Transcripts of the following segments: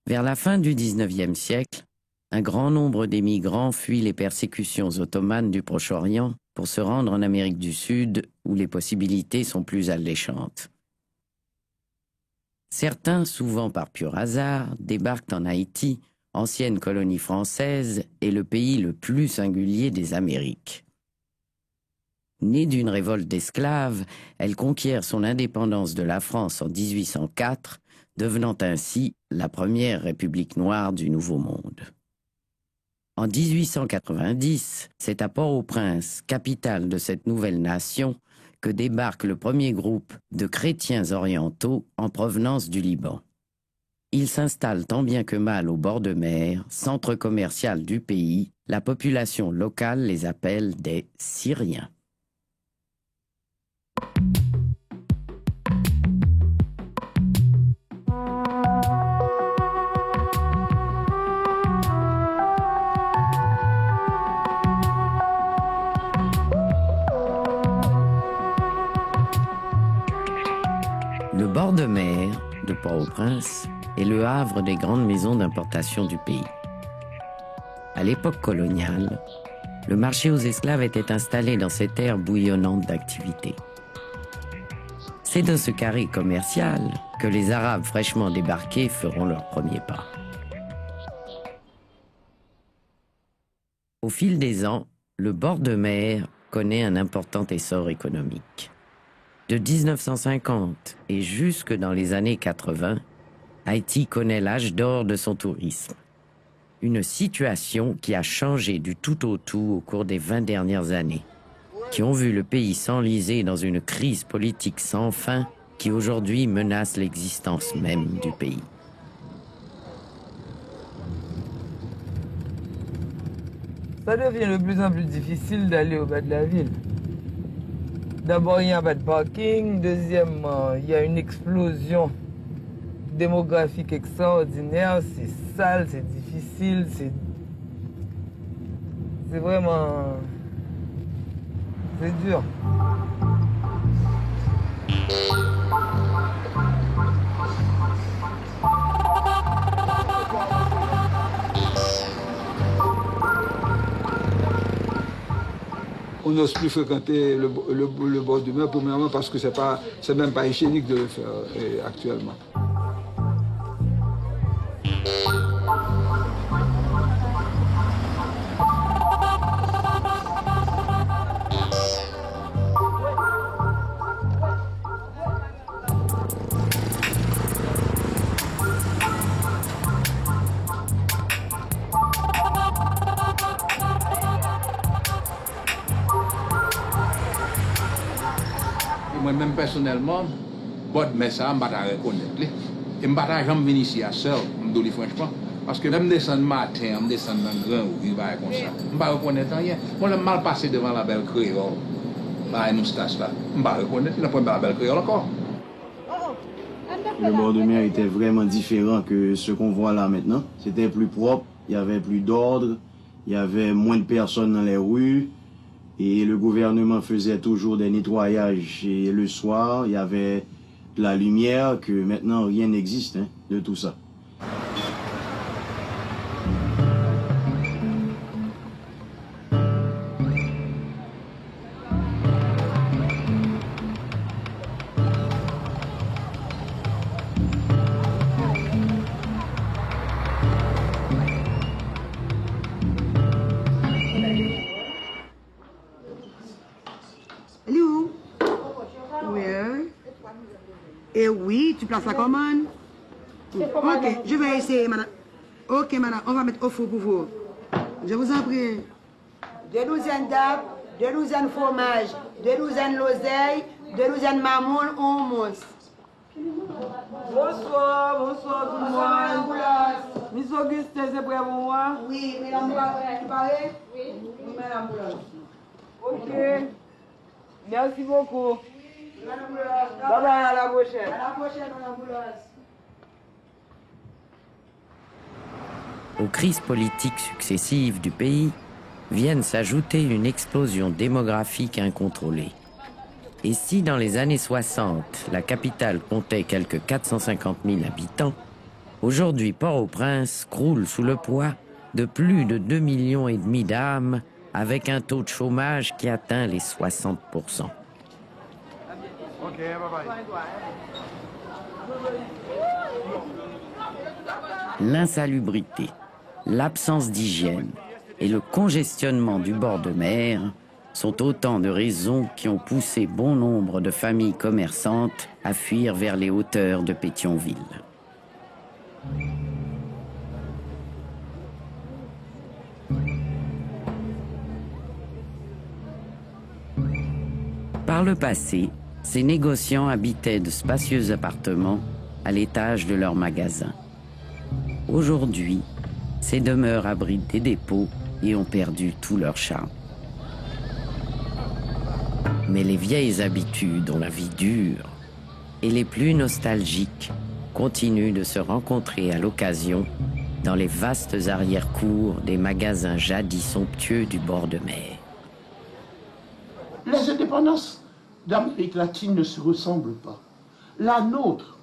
Vers la fin du XIXe siècle, un grand nombre d'émigrants fuient les persécutions ottomanes du Proche-Orient pour se rendre en Amérique du Sud, où les possibilités sont plus alléchantes. Certains, souvent par pur hasard, débarquent en Haïti, ancienne colonie française et le pays le plus singulier des Amériques. Née d'une révolte d'esclaves, elle conquiert son indépendance de la France en 1804, devenant ainsi la première république noire du Nouveau Monde. En 1890, c'est à Port-au-Prince, capitale de cette nouvelle nation, que débarque le premier groupe de chrétiens orientaux en provenance du Liban. Ils s'installent tant bien que mal au bord de mer, centre commercial du pays. La population locale les appelle des Syriens. Le bord de mer de Port-au-Prince est le havre des grandes maisons d'importation du pays. À l'époque coloniale, le marché aux esclaves était installé dans cette terre bouillonnante d'activité. C'est dans ce carré commercial que les Arabes fraîchement débarqués feront leurs premiers pas. Au fil des ans, le bord de mer connaît un important essor économique. De 1950 et jusque dans les années 80, Haïti connaît l'âge d'or de son tourisme. Une situation qui a changé du tout au tout au cours des 20 dernières années, qui ont vu le pays s'enliser dans une crise politique sans fin qui aujourd'hui menace l'existence même du pays. Ça devient de plus en plus difficile d'aller au bas de la ville. D'abord, il n'y a pas de parking. Deuxièmement, il y a une explosion démographique extraordinaire. C'est sale, c'est difficile, c'est vraiment... c'est dur. On n'ose plus fréquenter le bord de mer, premièrement parce que c'est même pas hygiénique de le faire actuellement. Moi-même personnellement, bord de mer ça, je ne vais pas reconnaître. Et je ne vais pas venir ici à seul, je dis franchement. Parce que même descendre matin, je descends dans le grand il va comme ça. Je ne vais pas reconnaître rien. Moi, je mal passé devant la belle créole. Là, nous stage là. Je ne vais pas reconnaître, il n'y a pas la belle créole encore. Le bord de mer était vraiment différent que ce qu'on voit là maintenant. C'était plus propre, il y avait plus d'ordre, il y avait moins de personnes dans les rues. Et le gouvernement faisait toujours des nettoyages. Et le soir, il y avait de la lumière, que maintenant rien n'existe de tout ça. Et oui, tu places la commande. Ok, je vais essayer, madame. Ok, madame, on va mettre au four pour vous. Je vous en prie. 2 douzaines d'arbres, 2 douzaines fromage, 2 douzaines l'oseille, 2 douzaines mamoule, 1 mousse. Bonsoir, bonsoir tout le monde. Miss Auguste, c'est prêt pour moi? Oui, mesdames, tu parles? Oui, madame. Ok. Merci beaucoup. Bye bye, à la prochaine. À la prochaine, madame Boulos. Aux crises politiques successives du pays viennent s'ajouter une explosion démographique incontrôlée. Et si dans les années 60, la capitale comptait quelques 450 000 habitants, Aujourd'hui, Port-au-Prince croule sous le poids de plus de 2,5 millions d'âmes, avec un taux de chômage qui atteint les 60%. L'insalubrité, l'absence d'hygiène et le congestionnement du bord de mer sont autant de raisons qui ont poussé bon nombre de familles commerçantes à fuir vers les hauteurs de Pétionville. Par le passé, ces négociants habitaient de spacieux appartements à l'étage de leurs magasins. Aujourd'hui, ces demeures abritent des dépôts et ont perdu tout leur charme. Mais les vieilles habitudes ont la vie dure et les plus nostalgiques continuent de se rencontrer à l'occasion dans les vastes arrière-cours des magasins jadis somptueux du bord de mer. Les indépendances d'Amérique latine ne se ressemblent pas. La nôtre,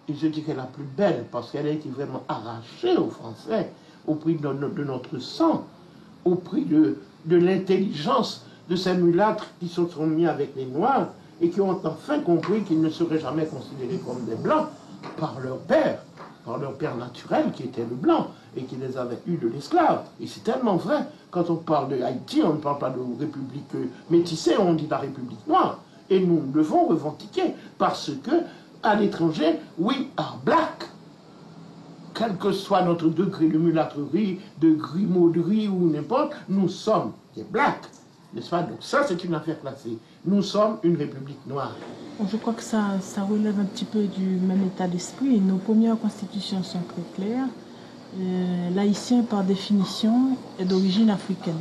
et je dirais la plus belle, parce qu'elle a été vraiment arrachée aux Français, au prix de notre sang, au prix de l'intelligence de ces mulâtres qui se sont mis avec les Noirs et qui ont enfin compris qu'ils ne seraient jamais considérés comme des Blancs par leur père naturel qui était le Blanc et qui les avait eus de l'esclave. Et c'est tellement vrai, quand on parle de Haïti, on ne parle pas de république métissée, on dit la République noire. Et nous devons revendiquer parce que, à l'étranger, we are black. Quel que soit notre degré de mulâtrerie, de grimauderie ou n'importe, nous sommes des blacks. N'est-ce pas? Donc ça, c'est une affaire classée. Nous sommes une république noire. Je crois que ça relève un petit peu du même état d'esprit. Nos premières constitutions sont très claires. L'haïtien, par définition, est d'origine africaine.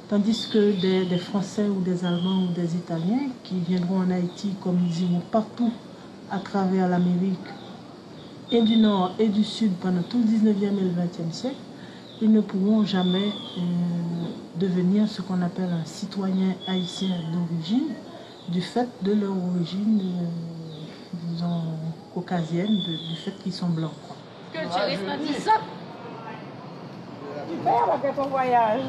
Tandis que des Français ou des Allemands ou des Italiens qui viendront en Haïti, comme ils iront partout à travers l'Amérique, et du Nord et du Sud pendant tout le 19e et le 20e siècle, ils ne pourront jamais devenir ce qu'on appelle un citoyen haïtien d'origine, du fait de leur origine, disons, caucasienne, du fait qu'ils sont blancs. Que tu ressentis ça? Super avec ton voyage.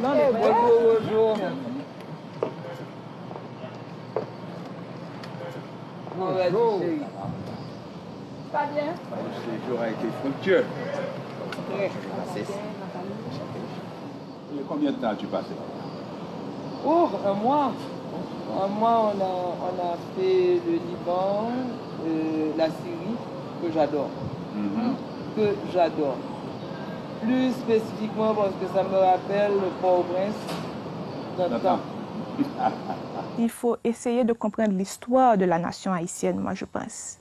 Non, mais bonjour. Bonjour. Pas bien? Le séjour a été fructueux. Combien de temps as-tu passé? Oh, un mois. Un mois, on a fait le Liban, la Syrie, que j'adore. Que j'adore. Plus spécifiquement parce que ça me rappelle le Port-au-Prince d'un temps. Il faut essayer de comprendre l'histoire de la nation haïtienne, moi je pense.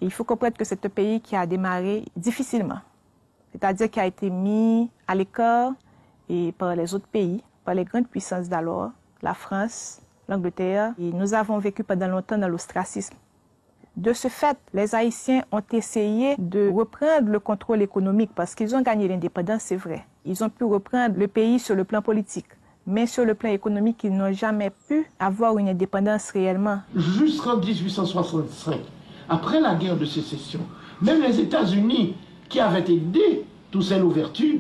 Et il faut comprendre que c'est un pays qui a démarré difficilement. C'est-à-dire qui a été mis à l'écart et par les autres pays, par les grandes puissances d'alors, la France, l'Angleterre. Et nous avons vécu pendant longtemps dans l'ostracisme. De ce fait, les Haïtiens ont essayé de reprendre le contrôle économique parce qu'ils ont gagné l'indépendance, c'est vrai. Ils ont pu reprendre le pays sur le plan politique. Mais sur le plan économique, ils n'ont jamais pu avoir une indépendance réellement. Jusqu'en 1865, après la guerre de sécession, même les États-Unis, qui avaient aidé Toussaint Louverture,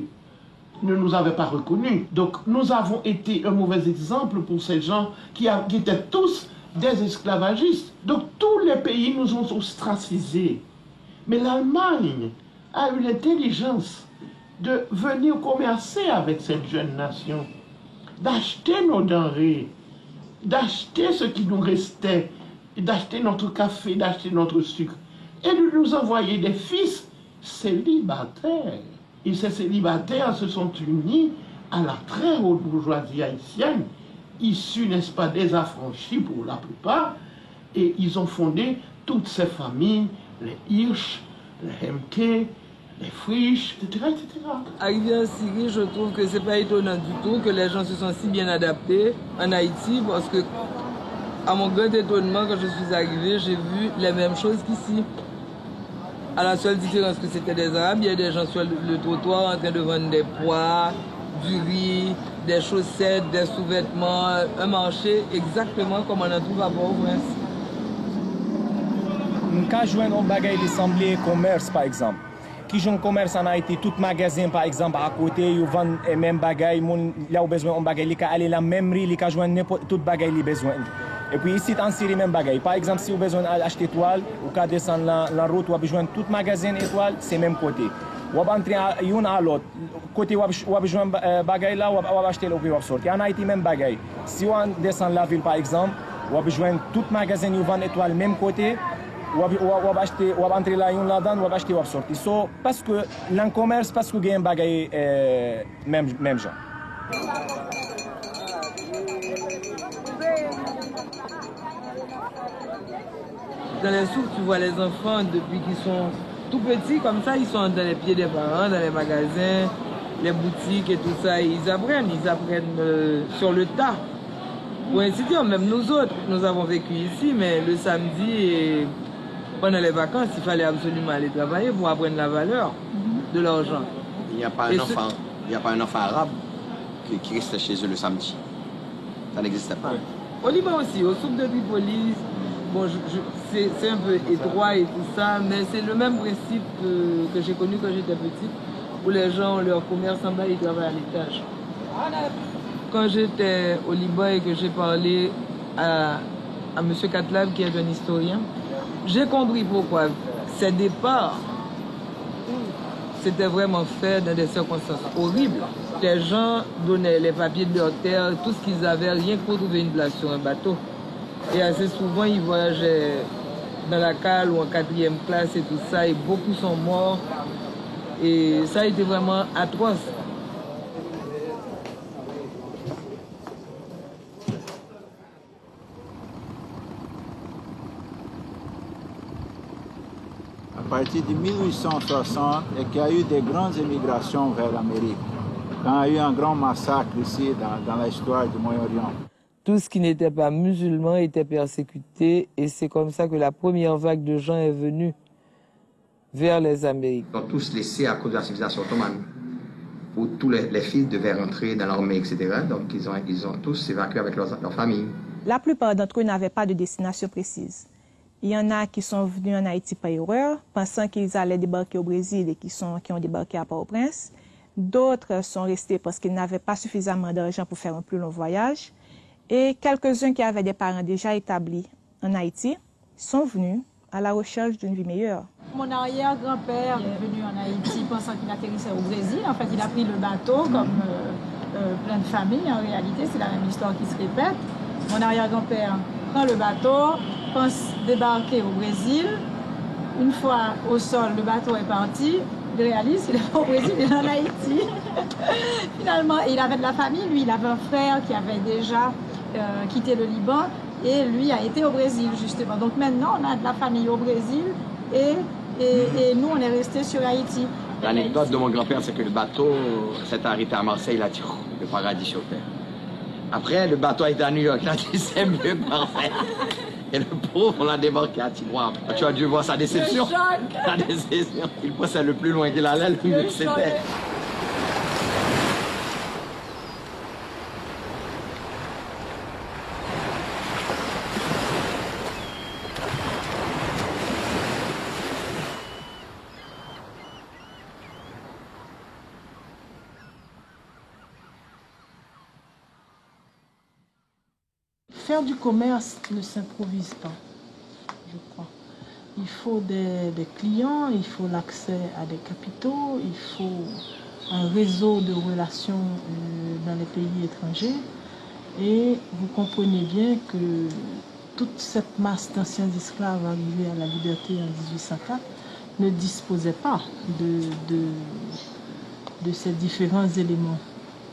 ne nous avaient pas reconnus. Donc nous avons été un mauvais exemple pour ces gens qui étaient tous des esclavagistes. Donc tous les pays nous ont ostracisés. Mais l'Allemagne a eu l'intelligence de venir commercer avec cette jeune nation, d'acheter nos denrées, d'acheter ce qui nous restait, d'acheter notre café, d'acheter notre sucre, et de nous envoyer des fils célibataires. Et ces célibataires se sont unis à la très haute bourgeoisie haïtienne, issus, n'est-ce pas, des affranchis pour la plupart, et ils ont fondé toutes ces familles, les Hirsch, les Hemke, les Frisch, etc., etc. Arrivé en Syrie, je trouve que c'est pas étonnant du tout que les gens se sont si bien adaptés en Haïti, parce que, à mon grand étonnement, quand je suis arrivé, j'ai vu les mêmes choses qu'ici. À la seule différence que c'était des Arabes, il y a des gens sur le trottoir en train de vendre des pois, du riz, des chaussettes, des sous-vêtements, un marché exactement comme on en trouve à Port-au-Prince. Quand je joue un bagage d'assemblée commerce, par exemple, qui ont commerce en Haïti, tout magasin par exemple à côté, ils vendent les mêmes bagages, là où besoin de bagages, ils aller la même rue, ils joindre n'importe tout bagages ils besoin. Et puis ici en Syrie même bagages. Par exemple, si vous besoin d'acheter toile, ou qu'à descendre la route, vous besoin tout magasin étoile, c'est même côté. Vous entrez une à l'autre. Côté vous besoin bagages là, vous acheter là puis vous sortir. En Haïti même bagages. Si vous descend la ville par exemple, vous besoin tout magasin ils vendent étoile même côté. Ou entrer là, là-dedans, ou acheter ou sortir. So, parce que le commerce, parce que gagne bagaille même gens. Dans les souks, tu vois les enfants depuis qu'ils sont tout petits, comme ça, ils sont dans les pieds des parents, dans les magasins, les boutiques et tout ça. Ils apprennent sur le tas. Pour ainsi dire, même nous autres, nous avons vécu ici, mais le samedi et pendant les vacances, il fallait absolument aller travailler pour apprendre la valeur de l'argent. Il n'y a pas un enfant arabe qui reste chez eux le samedi. Ça n'existe pas. Au Liban aussi, au souk de Tripoli, bon, c'est un peu étroit et tout ça, mais c'est le même principe que j'ai connu quand j'étais petite, où les gens ont leur commerce en bas, ils travaillent à l'étage. Quand j'étais au Liban et que j'ai parlé à M. Katlab, qui est un historien, j'ai compris pourquoi ces départs, c'était vraiment fait dans des circonstances horribles. Les gens donnaient les papiers de leur terre, tout ce qu'ils avaient, rien que pour trouver une place sur un bateau. Et assez souvent, ils voyageaient dans la cale ou en 4e classe et tout ça, et beaucoup sont morts. Et ça a été vraiment atroce. À partir de 1860 et qu'il y a eu des grandes émigrations vers l'Amérique. Quand il y a eu un grand massacre ici dans l'histoire du Moyen-Orient. Tout ce qui n'était pas musulman était persécuté et c'est comme ça que la première vague de gens est venue vers les Amériques. Ils sont tous laissés à cause de la civilisation ottomane, où tous les fils devaient rentrer dans l'armée, etc. Donc ils ont tous évacué avec leur famille. La plupart d'entre eux n'avaient pas de destination précise. Il y en a qui sont venus en Haïti par erreur, pensant qu'ils allaient débarquer au Brésil et qui ont débarqué à Port-au-Prince. D'autres sont restés parce qu'ils n'avaient pas suffisamment d'argent pour faire un plus long voyage. Et quelques-uns qui avaient des parents déjà établis en Haïti sont venus à la recherche d'une vie meilleure. Mon arrière-grand-père est venu en Haïti pensant qu'il atterrissait au Brésil. En fait, il a pris le bateau comme plein de familles. En réalité, c'est la même histoire qui se répète. Mon arrière-grand-père prend le bateau, pense débarquer au Brésil. Une fois au sol, le bateau est parti. Il réalise qu'il est pas au Brésil, il est en Haïti. Finalement, il avait de la famille. Lui, il avait un frère qui avait déjà quitté le Liban. Et lui a été au Brésil, justement. Donc maintenant, on a de la famille au Brésil et nous, on est restés sur Haïti. L'anecdote de mon grand-père, c'est que le bateau s'est arrêté à Marseille, il a dit oh, le paradis sur terre. Après, le bateau a été à New York, il a dit c'est mieux que Marseille. Et le pauvre, on l'a débarqué à Tijuana. Tu as dû voir sa déception. La déception. Il pensait le plus loin qu'il allait, le mieux que c'était. Faire du commerce ne s'improvise pas, je crois. Il faut des clients, il faut l'accès à des capitaux, il faut un réseau de relations dans les pays étrangers. Et vous comprenez bien que toute cette masse d'anciens esclaves arrivés à la liberté en 1804 ne disposait pas de ces différents éléments.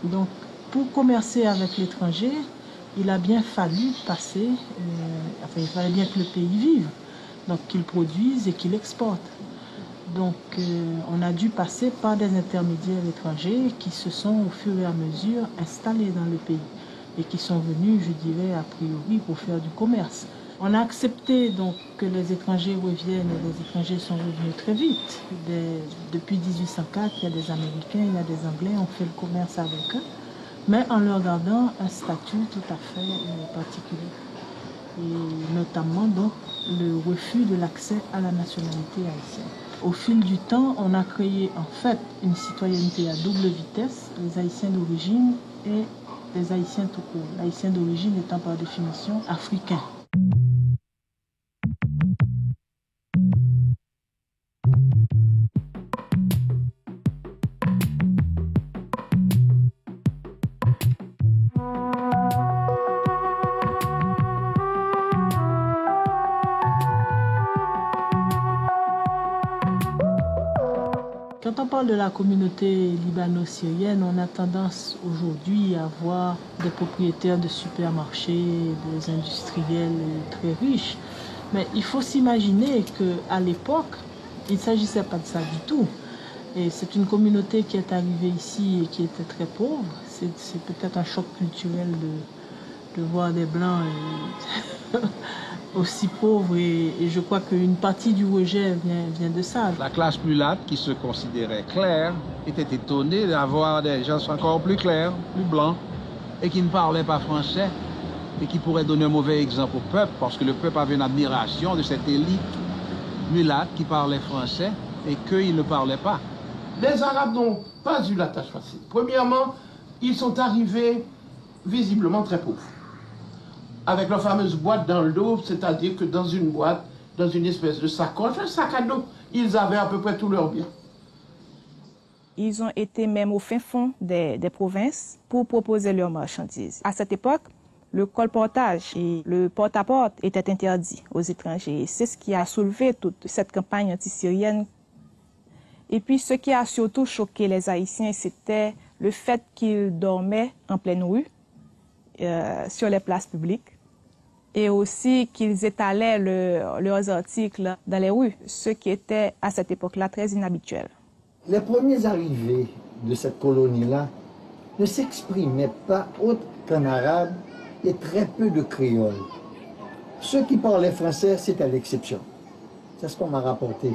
Donc, pour commercer avec l'étranger, il a bien fallu passer, il fallait bien que le pays vive, donc qu'il produise et qu'il exporte. Donc on a dû passer par des intermédiaires étrangers qui se sont au fur et à mesure installés dans le pays et qui sont venus, je dirais, a priori pour faire du commerce. On a accepté donc que les étrangers reviennent et les étrangers sont revenus très vite. Depuis 1804, il y a des Américains, il y a des Anglais, on fait le commerce avec eux, mais en leur gardant un statut tout à fait particulier. Et notamment donc le refus de l'accès à la nationalité haïtienne. Au fil du temps, on a créé en fait une citoyenneté à double vitesse, les Haïtiens d'origine et les Haïtiens tout court. L'Haïtien d'origine étant par définition africain. Quand on parle de la communauté libano-syrienne, on a tendance aujourd'hui à voir des propriétaires de supermarchés, des industriels très riches. Mais il faut s'imaginer qu'à l'époque, il ne s'agissait pas de ça du tout. Et c'est une communauté qui est arrivée ici et qui était très pauvre. C'est peut-être un choc culturel de voir des Blancs aussi pauvres et je crois qu'une partie du rejet vient de ça. La classe mulâtre qui se considérait claire était étonnée d'avoir des gens encore plus clairs, plus blancs et qui ne parlaient pas français et qui pourraient donner un mauvais exemple au peuple parce que le peuple avait une admiration de cette élite mulâtre qui parlait français et qu'ils ne parlaient pas. Les Arabes n'ont pas eu la tâche facile. Premièrement, ils sont arrivés visiblement très pauvres. Avec leur fameuse boîte dans le dos, c'est-à-dire que dans une boîte, dans une espèce de sacoche, un sac à dos, ils avaient à peu près tous leurs biens. Ils ont été même au fin fond des provinces pour proposer leurs marchandises. À cette époque, le colportage et le porte-à-porte étaient interdits aux étrangers. C'est ce qui a soulevé toute cette campagne anti-syrienne. Et puis, ce qui a surtout choqué les Haïtiens, c'était le fait qu'ils dormaient en pleine rue, sur les places publiques, et aussi qu'ils étalaient leurs articles dans les rues, ce qui était à cette époque-là très inhabituel. Les premiers arrivés de cette colonie-là ne s'exprimaient pas autre qu'en arabe et très peu de créole. Ceux qui parlaient français, c'était l'exception. C'est ce qu'on m'a rapporté.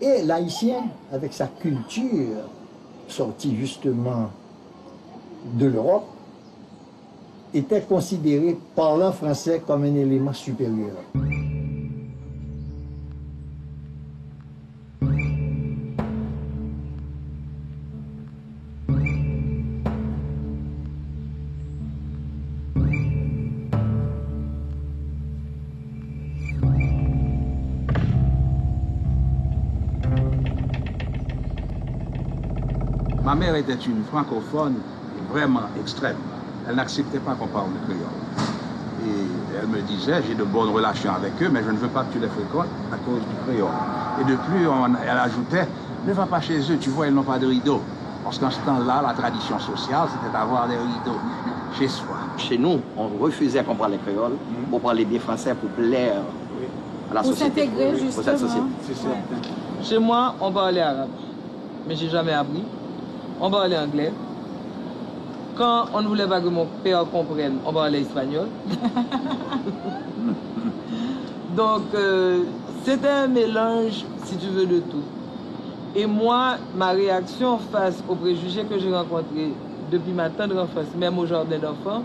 Et l'haïtien, avec sa culture, sortie justement de l'Europe, était considéré parlant français comme un élément supérieur. Ma mère était une francophone vraiment extrême. Elle n'acceptait pas qu'on parle de créole. Et elle me disait, j'ai de bonnes relations avec eux, mais je ne veux pas que tu les fréquentes à cause du créole. Et de plus, elle ajoutait, ne va pas chez eux, tu vois, ils n'ont pas de rideaux. Parce qu'en ce temps-là, la tradition sociale, c'était d'avoir des rideaux chez soi. Chez nous, on refusait qu'on parle les créoles pour parler bien français, pour plaire à la société. Pour s'intégrer, justement. Pour cette société. Ouais. Chez moi, on parlait arabe, mais j'ai jamais appris. On parlait anglais. Quand on ne voulait pas que mon père comprenne, on parlait espagnol. Donc, c'était un mélange, si tu veux, de tout. Et moi, ma réaction face aux préjugés que j'ai rencontrés depuis ma tendre enfance, même au jardin d'enfants,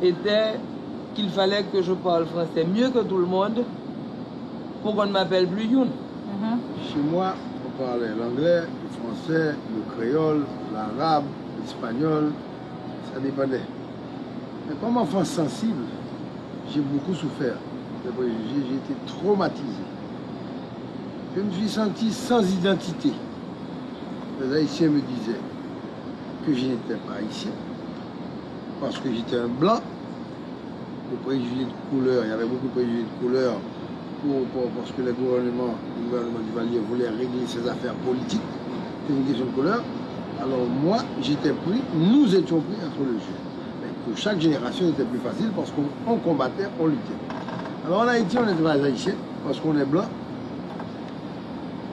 était qu'il fallait que je parle français mieux que tout le monde pour qu'on ne m'appelle plus Youn. Chez moi, on parlait l'anglais, le français, le créole, l'arabe, l'espagnol, ça dépendait. Mais comme enfant sensible, j'ai beaucoup souffert des préjugés, j'ai été traumatisé. Je me suis senti sans identité. Les Haïtiens me disaient que je n'étais pas haïtien, parce que j'étais un blanc. Les préjugés de couleur, il y avait beaucoup de préjugés de couleur, parce que le gouvernement Duvalier voulait régler ses affaires politiques. C'était une question de couleur. Alors moi, j'étais pris, nous étions pris entre le jeu. Mais pour chaque génération, c'était plus facile parce qu'on combattait, on luttait. Alors en Haïti, on était pas les Haïtiens, parce qu'on est blanc.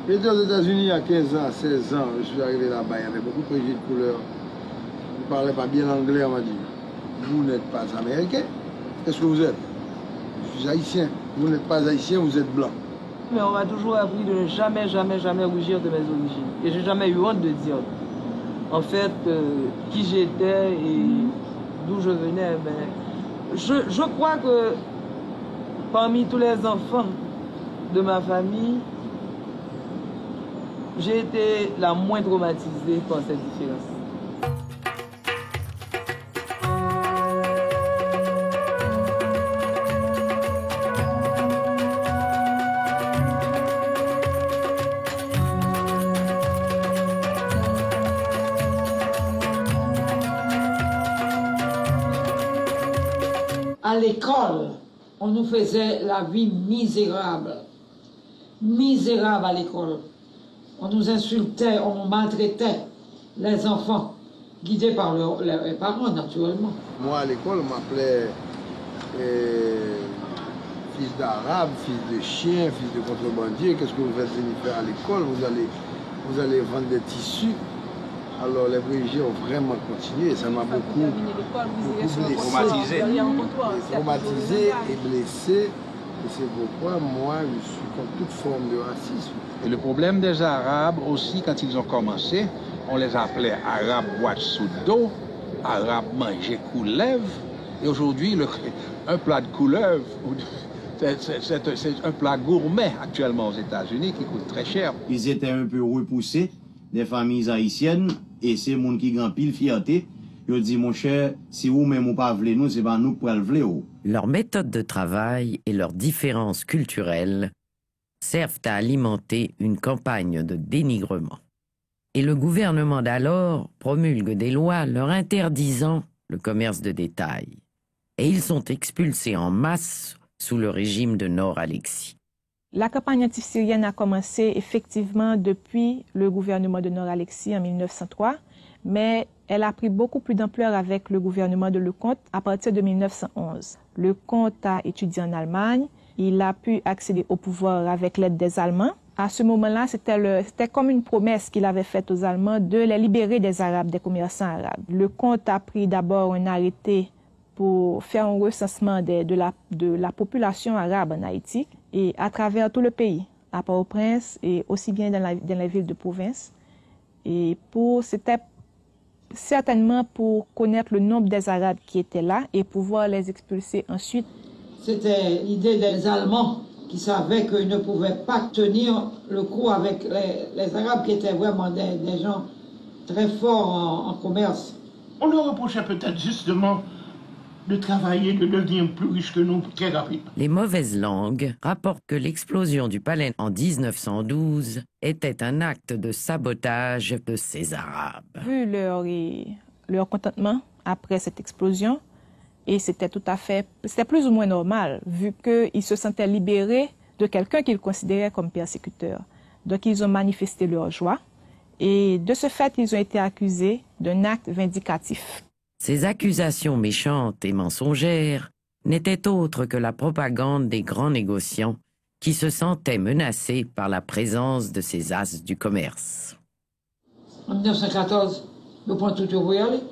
J'étais aux États-Unis à 15 ans, à 16 ans, je suis arrivé là-bas, il y avait beaucoup de préjugés de couleur. Je ne parlais pas bien l'anglais, on m'a dit. Vous n'êtes pas américain, qu'est-ce que vous êtes? Je suis haïtien. Vous n'êtes pas haïtien, vous êtes blanc. Mais on m'a toujours appris de ne jamais, jamais, jamais rougir de mes origines. Et j'ai jamais eu honte de dire, en fait, qui j'étais et d'où je venais. Mais je crois que Parmi tous les enfants de ma famille, j'ai été la moins traumatisée par cette différence. À l'école, on nous faisait la vie misérable. Misérable à l'école. On nous insultait, on nous maltraitait, les enfants, guidés par leurs parents, naturellement. Moi, à l'école, on m'appelait fils d'arabe, fils de chien, fils de contrebandier. Qu'est-ce que vous faites venir faire à l'école? Vous allez vendre des tissus. Alors les préjugés ont vraiment continué. Ça m'a beaucoup traumatisé et blessé. Et c'est pourquoi moi, je suis contre toute forme de racisme. Et le problème des Arabes aussi, quand ils ont commencé, on les appelait Arabes boîte sous dos, Arabes manger couleuvre. Et aujourd'hui, un plat de couleuvre, c'est un plat gourmet actuellement aux États-Unis qui coûte très cher. Ils étaient un peu repoussés des familles haïtiennes et c'est monde qui grand pile fierté. Ils dit mon cher, si vous même ou pas voulez nous, c'est pas nous pour le vouler. Leur méthode de travail et leurs différences culturelles servent à alimenter une campagne de dénigrement. Et le gouvernement d'alors promulgue des lois leur interdisant le commerce de détail. Et ils sont expulsés en masse sous le régime de Nord-Alexis. La campagne anti-syrienne a commencé effectivement depuis le gouvernement de Nord-Alexis en 1903, mais elle a pris beaucoup plus d'ampleur avec le gouvernement de Lecomte à partir de 1911. Lecomte a étudié en Allemagne, il a pu accéder au pouvoir avec l'aide des Allemands. À ce moment-là, c'était comme une promesse qu'il avait faite aux Allemands de les libérer des Arabes, des commerçants arabes. Lecomte a pris d'abord un arrêté pour faire un recensement de la population arabe en Haïti et à travers tout le pays, à Port-au-Prince et aussi bien dans les villes de province. Et c'était certainement pour connaître le nombre des Arabes qui étaient là et pouvoir les expulser ensuite. C'était l'idée des Allemands qui savaient qu'ils ne pouvaient pas tenir le coup avec les Arabes qui étaient vraiment des gens très forts en commerce. On leur reprochait peut-être justement de travailler, de devenir plus riche que nous très rapidement. Les mauvaises langues rapportent que l'explosion du palais en 1912 était un acte de sabotage de ces Arabes. Vu leur contentement après cette explosion, et c'était plus ou moins normal, vu qu'ils se sentaient libérés de quelqu'un qu'ils considéraient comme persécuteur. Donc ils ont manifesté leur joie, et de ce fait, ils ont été accusés d'un acte vindicatif. Ces accusations méchantes et mensongères n'étaient autres que la propagande des grands négociants qui se sentaient menacés par la présence de ces as du commerce. En 1914, je prends tout le voyage aller.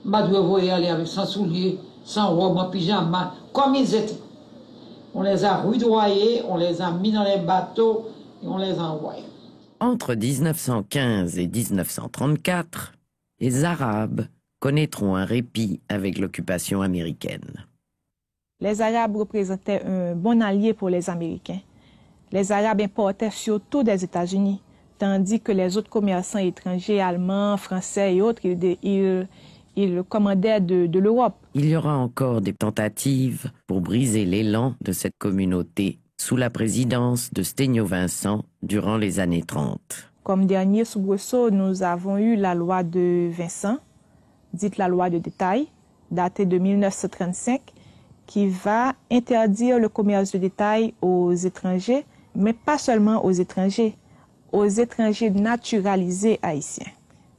Je voyais aller avec sans souliers, sans robe, en pyjama, comme ils étaient. On les a rudoyés, on les a mis dans les bateaux et on les a envoyés. Entre 1915 et 1934, les Arabes connaîtront un répit avec l'occupation américaine. Les Arabes représentaient un bon allié pour les Américains. Les Arabes importaient surtout des États-Unis, tandis que les autres commerçants étrangers, allemands, français et autres, ils commandaient de l'Europe. Il y aura encore des tentatives pour briser l'élan de cette communauté sous la présidence de Stegno-Vincent durant les années 30. Comme dernier soubresaut, nous avons eu la loi de Vincent, dite la loi de détail, datée de 1935, qui va interdire le commerce de détail aux étrangers, mais pas seulement aux étrangers naturalisés haïtiens.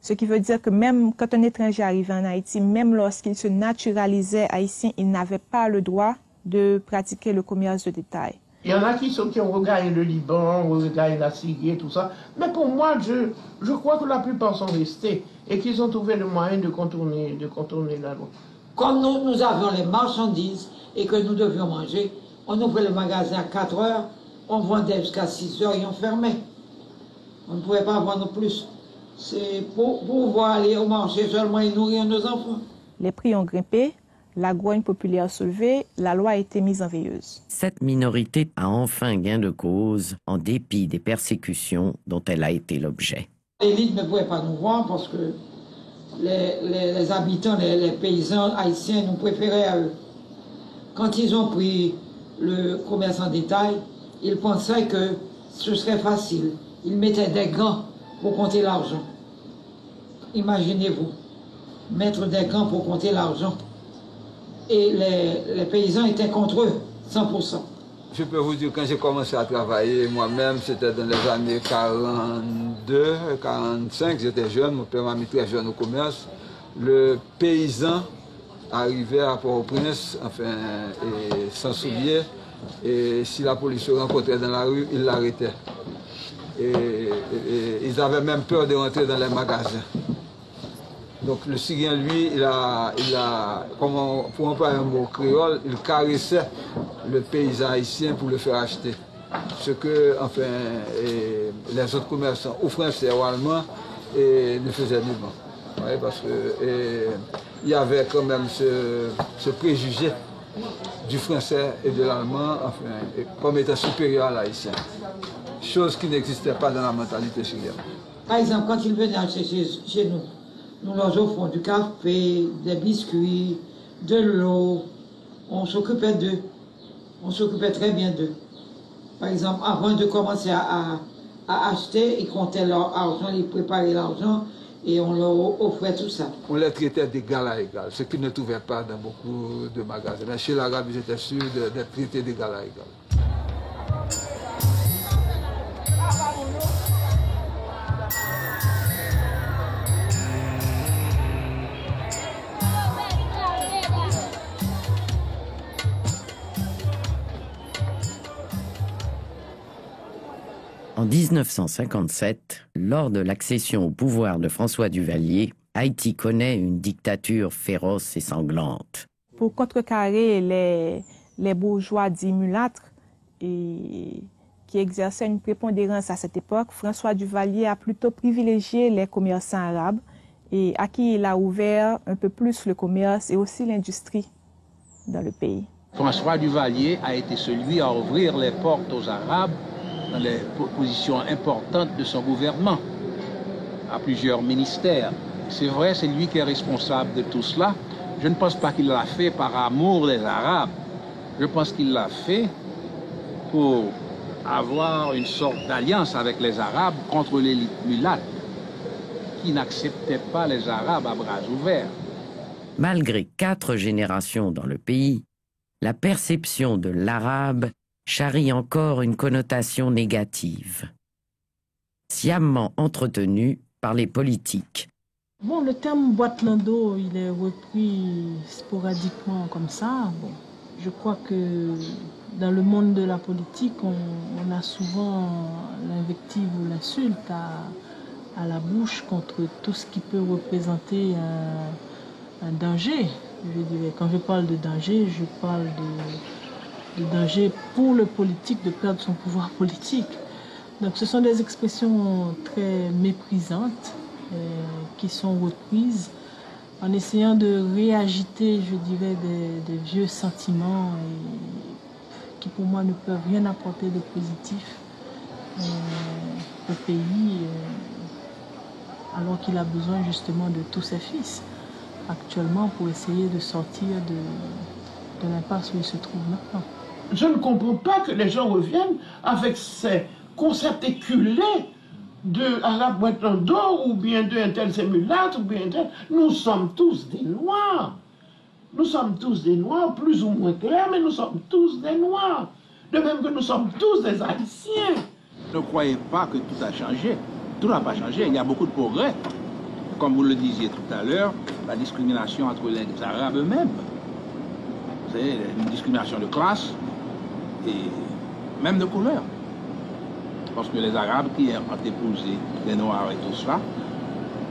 Ce qui veut dire que même quand un étranger arrivait en Haïti, même lorsqu'il se naturalisait haïtien, il n'avait pas le droit de pratiquer le commerce de détail. Il y en a qui ont regardé le Liban, regardé la Syrie et tout ça. Mais pour moi, je crois que la plupart sont restés et qu'ils ont trouvé le moyen de contourner la loi. Comme nous avions les marchandises et que nous devions manger, on ouvrait le magasin à 4 heures, on vendait jusqu'à 6 heures et on fermait. On ne pouvait pas vendre plus. C'est pour pouvoir aller au marché seulement et nourrir nos enfants. Les prix ont grimpé, la grogne populaire se levait, la loi a été mise en veilleuse. Cette minorité a enfin gain de cause en dépit des persécutions dont elle a été l'objet. L'élite ne pouvait pas nous voir parce que les habitants, les paysans haïtiens nous préféraient à eux. Quand ils ont pris le commerce en détail, ils pensaient que ce serait facile. Ils mettaient des gants pour compter l'argent. Imaginez-vous, mettre des gants pour compter l'argent. Et les paysans étaient contre eux, 100%. Je peux vous dire, quand j'ai commencé à travailler moi-même, c'était dans les années 42, 45, j'étais jeune, mon père m'a mis très jeune au commerce. Le paysan arrivait à Port-au-Prince, enfin, et sans souliers, et si la police se rencontrait dans la rue, il l'arrêtait. Et ils avaient même peur de rentrer dans les magasins. Donc le Syrien, lui, il a pour employer un mot créole, il caressait le paysan haïtien pour le faire acheter. Ce que, enfin, les autres commerçants, ou français ou allemands, ne faisaient nullement. Ouais, parce que il y avait quand même ce préjugé du français et de l'allemand, enfin, comme étant supérieur à l'haïtien. Chose qui n'existait pas dans la mentalité syrienne. Par exemple, quand ils venaient acheter chez nous, nous leur offrons du café, des biscuits, de l'eau. On s'occupait d'eux. On s'occupait très bien d'eux. Par exemple, avant de commencer à acheter, ils comptaient leur argent, ils préparaient l'argent et on leur offrait tout ça. On les traitait d'égal à égal, ce qu'ils ne trouvaient pas dans beaucoup de magasins. Mais chez l'Arabe, ils étaient sûrs d'être traités d'égal à égal. En 1957, lors de l'accession au pouvoir de François Duvalier, Haïti connaît une dictature féroce et sanglante. Pour contrecarrer les bourgeois dits mulâtres qui exerçaient une prépondérance à cette époque, François Duvalier a plutôt privilégié les commerçants arabes et à qui il a ouvert un peu plus le commerce et aussi l'industrie dans le pays. François Duvalier a été celui à ouvrir les portes aux Arabes dans les positions importantes de son gouvernement, à plusieurs ministères. C'est vrai, c'est lui qui est responsable de tout cela. Je ne pense pas qu'il l'a fait par amour des Arabes. Je pense qu'il l'a fait pour avoir une sorte d'alliance avec les Arabes contre l'élite mulâtre qui n'acceptait pas les Arabes à bras ouverts. Malgré 4 générations dans le pays, la perception de l'arabe charrie encore une connotation négative, sciemment entretenue par les politiques. Bon, le terme boîte lando, il est repris sporadiquement comme ça. Bon, je crois que dans le monde de la politique, on a souvent l'invective ou l'insulte à la bouche contre tout ce qui peut représenter un danger. Je dirais, quand je parle de danger, je parle de danger pour le politique de perdre son pouvoir politique. Donc ce sont des expressions très méprisantes qui sont reprises en essayant de réagiter, je dirais, des vieux sentiments qui pour moi ne peuvent rien apporter de positif au pays alors qu'il a besoin justement de tous ses fils actuellement pour essayer de sortir de l'impasse où il se trouve maintenant. Je ne comprends pas que les gens reviennent avec ces concepts éculés de arabe boîte d'or ou bien de un tel c'est mulâtre ou bien un tel. Nous sommes tous des noirs. Nous sommes tous des noirs, plus ou moins clairs, mais nous sommes tous des noirs. De même que nous sommes tous des haïtiens. Ne croyez pas que tout a changé. Tout n'a pas changé. Il y a beaucoup de progrès. Comme vous le disiez tout à l'heure, la discrimination entre les Arabes eux-mêmes. C'est une discrimination de classe et même de couleur. Parce que les Arabes qui ont épousé les Noirs et tout cela,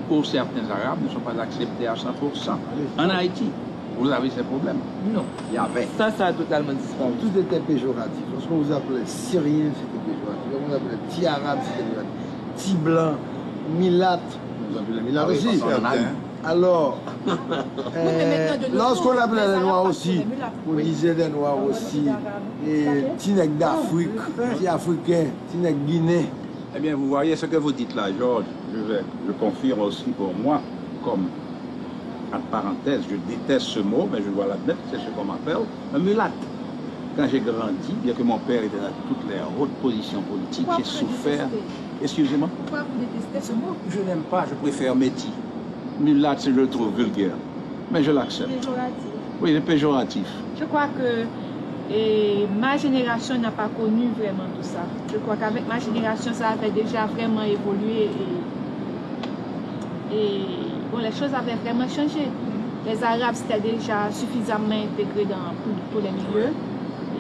pour certains Arabes, ne sont pas acceptés à 100%. En Haïti, vous avez ces problèmes? Non. Il y avait. Ça a totalement disparu. Tout était péjoratif. Lorsqu'on vous appelait Syrien, c'était péjoratif. Lorsqu'on vous appelait petit Arabe, c'était péjoratif. Petit Blanc, Milâtre, vous appelez Milâtre aussi. Alors, lorsqu'on appelait les Noirs aussi, on disait des Noirs aussi, et Tinec d'Afrique, petit Africain, Tinec Guinée. Eh bien, vous voyez ce que vous dites là, Georges, je confirme aussi pour moi, comme, en parenthèse, je déteste ce mot, mais je dois l'admettre, c'est ce qu'on m'appelle un mulâtre. Quand j'ai grandi, bien que mon père était dans toutes les hautes positions politiques, j'ai souffert. Excusez-moi. Pourquoi vous détestez ce mot? Je n'aime pas, je préfère métis. Mulâtre, je le trouve vulgaire. Mais je l'accepte. Péjoratif. Oui, c'est péjoratif. Je crois que ma génération n'a pas connu vraiment tout ça. Je crois qu'avec ma génération, ça avait déjà vraiment évolué et bon, les choses avaient vraiment changé. Les Arabes s'étaient déjà suffisamment intégrés dans tous les milieux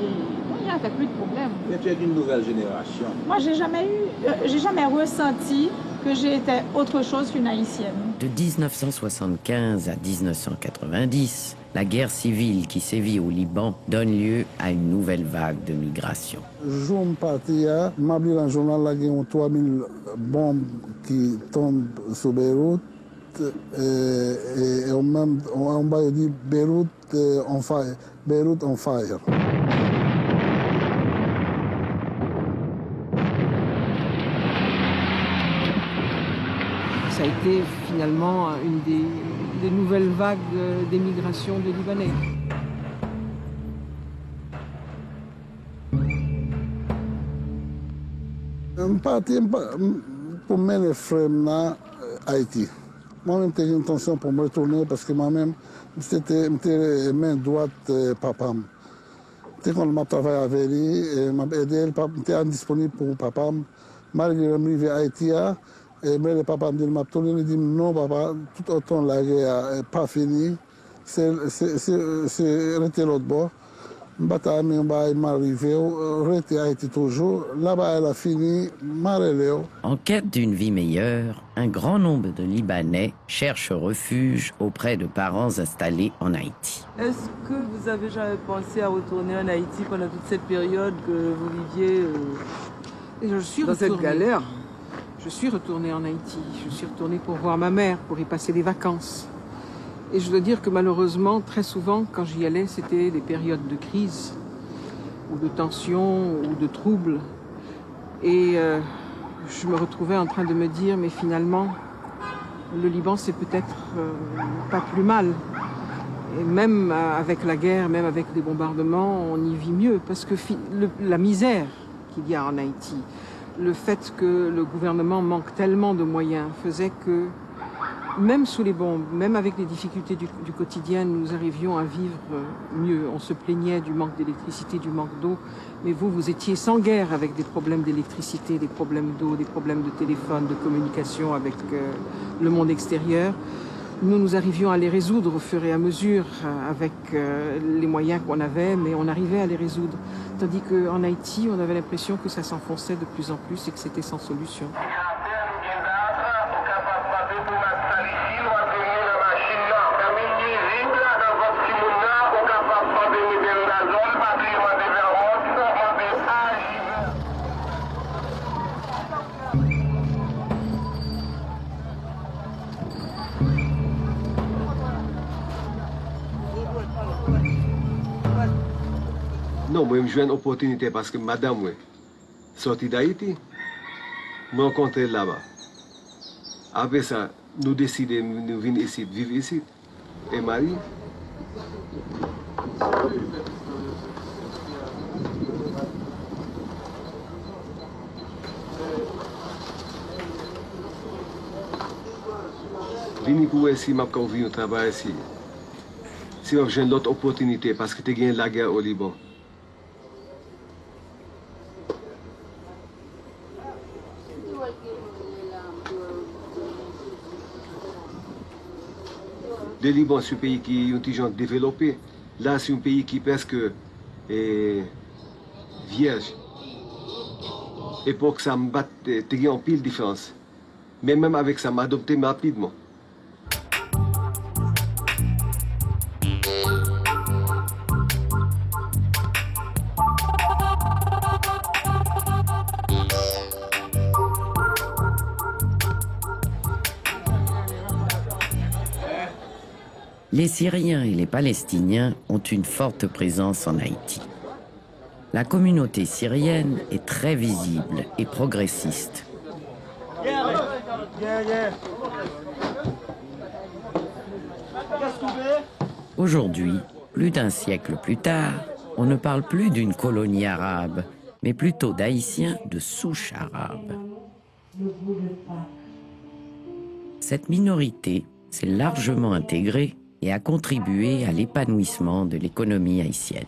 et bon, il n'y avait plus de problème. Mais tu es d'une nouvelle génération. Moi, j'ai jamais ressenti que j'étais autre chose qu'une Haïtienne. De 1975 à 1990, la guerre civile qui sévit au Liban donne lieu à une nouvelle vague de migration. Je me parti, je dans le journal, il y a 3000 bombes qui tombent sur Beyrouth. Et on m'a dit Beyrouth on fire. Beyrouth on fire. Ça a été finalement une des nouvelles vagues d'émigration de Libanais. Je suis parti pour mettre les frères à Haïti. Moi-même, j'ai une intention pour me retourner parce que moi-même, j'étais main droite papa. Quand je travaillé avec lui, je m'ai aidé, j'étais indisponible pour papa. Malgré que je suis arrivé à Haïti, et le papa me dit non, papa, tout autant la guerre n'est pas finie, c'est arrêter l'autre bord. Je suis arrivé, arrêté Haïti toujours. Là-bas, elle a fini, En quête d'une vie meilleure, un grand nombre de Libanais cherchent refuge auprès de parents installés en Haïti. Est-ce que vous avez jamais pensé à retourner en Haïti pendant toute cette période que vous viviez dans cette galère? Je suis retournée en Haïti. Je suis retournée pour voir ma mère, pour y passer des vacances. Et je dois dire que malheureusement, très souvent, quand j'y allais, c'était des périodes de crise, ou de tension, ou de troubles. Et je me retrouvais en train de me dire, mais finalement, le Liban, c'est peut-être pas plus mal. Et même avec la guerre, même avec des bombardements, on y vit mieux. Parce que la misère qu'il y a en Haïti, le fait que le gouvernement manque tellement de moyens faisait que, même sous les bombes, même avec les difficultés du quotidien, nous arrivions à vivre mieux. On se plaignait du manque d'électricité, du manque d'eau, mais vous étiez sans guerre avec des problèmes d'électricité, des problèmes d'eau, des problèmes de téléphone, de communication avec le monde extérieur. Nous arrivions à les résoudre au fur et à mesure avec les moyens qu'on avait, mais on arrivait à les résoudre. Tandis qu'en Haïti, on avait l'impression que ça s'enfonçait de plus en plus et que c'était sans solution. Non, moi, je joue une opportunité parce que madame, ouais, sortie d'Haïti, me rencontrer là-bas. Après ça, nous décidons de venir ici, de vivre ici. Et Marie. Venir pour ici, je vais venir travailler ici. Si j'ai une autre opportunité parce que tu as gagné la guerre au Liban. Le Liban, c'est un pays qui est intelligent développé. Là, c'est un pays qui est presque vierge. Et pour que ça me batte, il y a une pile de différence. Mais même avec ça, m'adopter rapidement. Les Syriens et les Palestiniens ont une forte présence en Haïti. La communauté syrienne est très visible et progressiste. Aujourd'hui, plus d'un siècle plus tard, on ne parle plus d'une colonie arabe, mais plutôt d'Haïtiens de souche arabe. Cette minorité s'est largement intégrée et a contribué à l'épanouissement de l'économie haïtienne.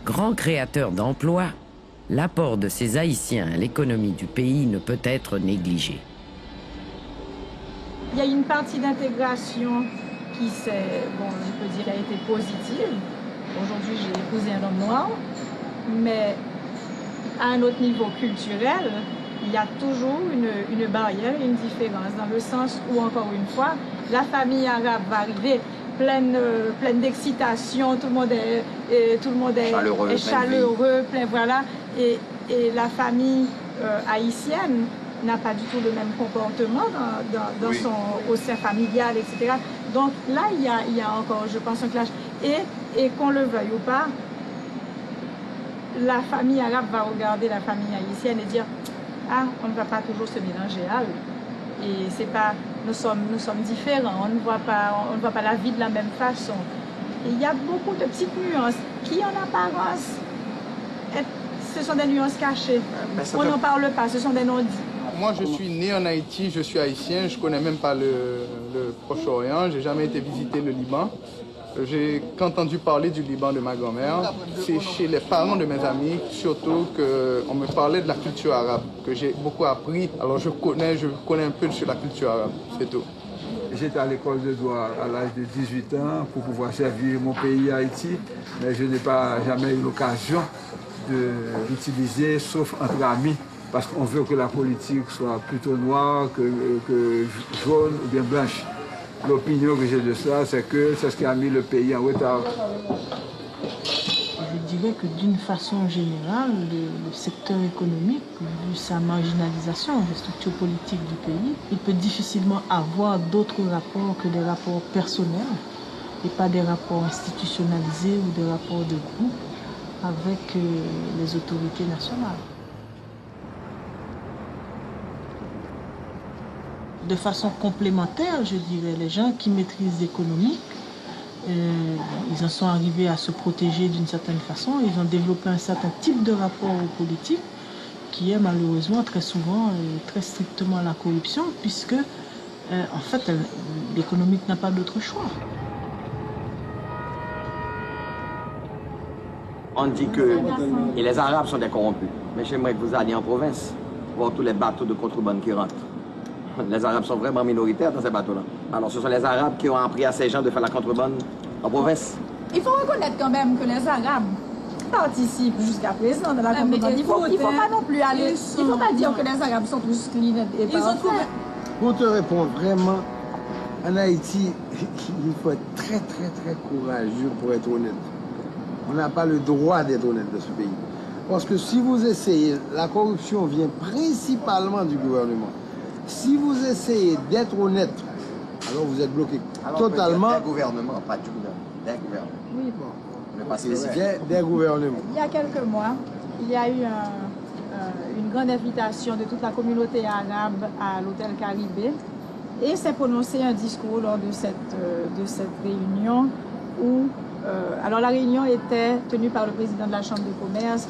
Grand créateur d'emplois, l'apport de ces Haïtiens à l'économie du pays ne peut être négligé. Il y a une partie d'intégration qui s'est, bon, je peux dire, a été positive. Aujourd'hui, j'ai épousé un homme noir, mais à un autre niveau culturel, il y a toujours une barrière et une différence, dans le sens où, encore une fois, la famille arabe va arriver pleine d'excitation, tout le monde est chaleureux, plein, voilà, et la famille haïtienne n'a pas du tout le même comportement au sein familial, etc. Donc là, il y a encore, je pense, un clash. Et qu'on le veuille ou pas, la famille arabe va regarder la famille haïtienne et dire « Ah, on ne va pas toujours se mélanger à eux. » Et c'est pas, nous sommes différents, on ne voit pas la vie de la même façon. Et il y a beaucoup de petites nuances qui, en apparence, ce sont des nuances cachées. On n'en parle pas, ce sont des non-dits. Moi, je suis né en Haïti, je suis haïtien, je ne connais même pas le Proche-Orient, je n'ai jamais été visiter le Liban. J'ai qu'entendu parler du Liban de ma grand-mère. C'est chez les parents de mes amis, surtout qu'on me parlait de la culture arabe, que j'ai beaucoup appris. Alors je connais un peu sur la culture arabe, c'est tout. J'étais à l'école de droit à l'âge de 18 ans pour pouvoir servir mon pays Haïti, mais je n'ai jamais eu l'occasion de l'utiliser, sauf entre amis, parce qu'on veut que la politique soit plutôt noire que jaune ou bien blanche. L'opinion que j'ai de ça, c'est que c'est ce qui a mis le pays en retard. Je dirais que d'une façon générale, le secteur économique, vu sa marginalisation des structures politiques du pays, il peut difficilement avoir d'autres rapports que des rapports personnels et pas des rapports institutionnalisés ou des rapports de groupe avec les autorités nationales. De façon complémentaire, je dirais, les gens qui maîtrisent l'économie, ils en sont arrivés à se protéger d'une certaine façon. Ils ont développé un certain type de rapport aux politiques qui est malheureusement très souvent très strictement la corruption, puisque en fait l'économique n'a pas d'autre choix. On dit que les Arabes sont des corrompus, mais j'aimerais que vous alliez en province, voir tous les bateaux de contrebande qui rentrent. Les Arabes sont vraiment minoritaires dans ces bateaux-là. Alors ce sont les Arabes qui ont appris à ces gens de faire la contrebande en province. Il faut reconnaître quand même que les Arabes participent jusqu'à présent dans la contrebande. Il ne faut pas non plus aller... Il ne faut pas dire que les Arabes sont tous clean et parfaits. Pour te répondre vraiment, en Haïti, il faut être très courageux pour être honnête. On n'a pas le droit d'être honnête dans ce pays. Parce que si vous essayez, la corruption vient principalement du gouvernement. Si vous essayez d'être honnête, alors vous êtes bloqué totalement. Des gouvernements, pas du gouvernement. Des gouvernements. Oui, bon. Ne pas spécifier. Des gouvernements. Il y a quelques mois, il y a eu une grande invitation de toute la communauté arabe à l'hôtel Caribé et s'est prononcé un discours lors de cette réunion où, alors la réunion était tenue par le président de la Chambre de commerce